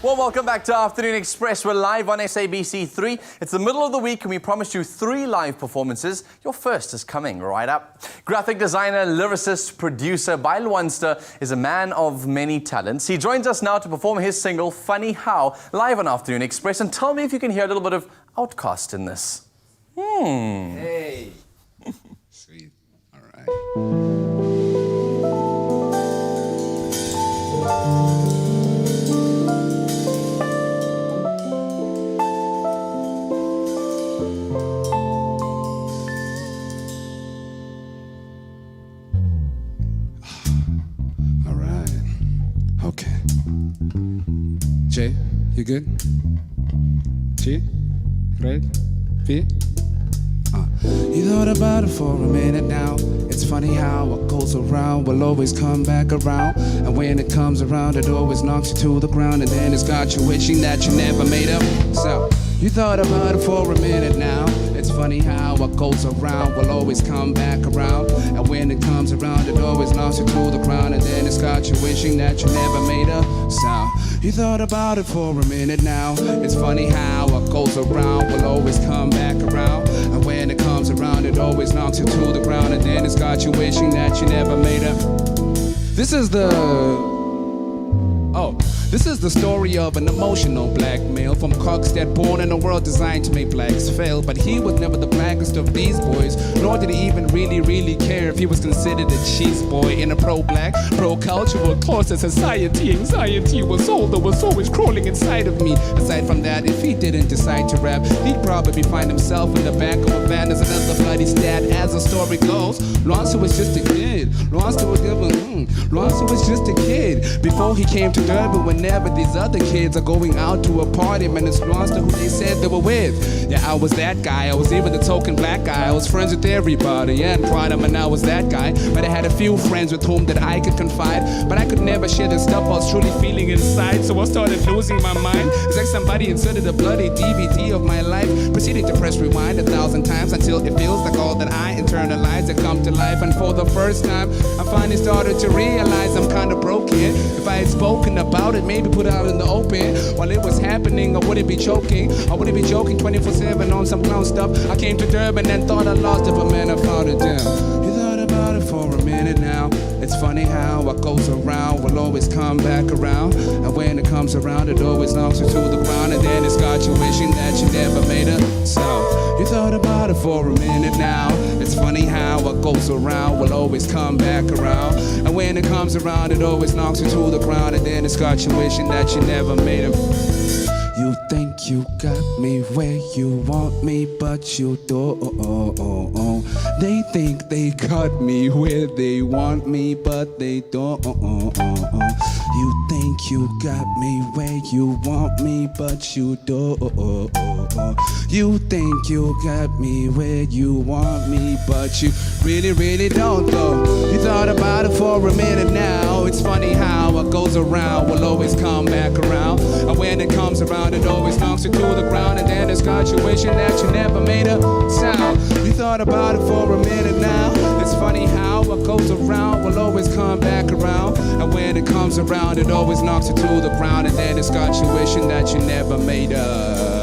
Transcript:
Well, welcome back to Afternoon Express. We're live on SABC 3. It's the middle of the week and we promised you 3 live performances. Your first is coming right up. Graphic designer, lyricist, producer ByLwansta is a man of many talents. He joins us now to perform his single, Funny How, live on Afternoon Express. And tell me if you can hear a little bit of Outcast in this. Hey. Sweet. All right. Okay. Jay, you good? G? Right? B? You thought about it for a minute now. It's funny how what goes around will always come back around. And when it comes around, it always knocks you to the ground. And then it's got you wishing that you never made up. So, you thought about it for a minute now. It's funny how what goes around will always come back around. And when it comes around, it always knocks you to the ground. And then it's got you wishing that you never made a sound. You thought about it for a minute now. It's funny how what goes around will always come back around. And when it comes around, it always knocks you to the ground. And then it's got you wishing that you never made a... This is the story of an emotional black male from Coxstead, born in a world designed to make blacks fail. But he was never the blackest of these boys, nor did he even really care if he was considered a cheese boy in a pro-black, pro-cultural closet society. Anxiety was all that was always crawling inside of me. Aside from that, if he didn't decide to rap, he'd probably find himself in the back of a van as another bloody stat. As the story goes, Lwansta was just a kid. Lwansta was just a kid before he came to Durban. Whenever these other kids are going out to a party, man, it's Lwansta who they said they were with. Yeah, I was that guy. I was even the token black guy. I was friends with everybody, yeah, and proud of man, I was that guy. But I had a few friends with whom that I could confide, but I could never share the stuff I was truly feeling inside. So I started losing my mind. It's like somebody inserted a bloody DVD of my life, proceeding to press rewind 1,000 times until it feels like all that I internalized had come to life. And for the first time, I finally started to realize I'm kind of broken. If I had spoken about it, maybe put it out in the open while it was happening, I wouldn't be choking. I wouldn't be joking 24/7 on some clown stuff. I came to Durban and thought I lost it, but man, I found it down. You thought about it for a minute now. It's funny how what goes around will always come back around. And when it comes around, it always knocks you to the ground. And then it's got you wishing that you never made a sound. You thought about it for a minute now. It's funny how what goes around will always come back around. And when it comes around, it always knocks you to the ground. And then it's got you wishing that you never made a... You think you got me where you want me, but you don't. They think they got me where they want me, but they don't. You think you got me where you want me, but you don't. You think you got me where you want me, but you really don't though. You thought about it for a minute now. It's funny how what goes around will always come back around. And when it comes around, it always knocks you to the ground. And then it's got you wishing that you never made a sound. You thought about it for a minute now. It's funny how what goes around will always come back around. And when it comes around, it always knocks you to the ground. And then it's got you wishing that you never made a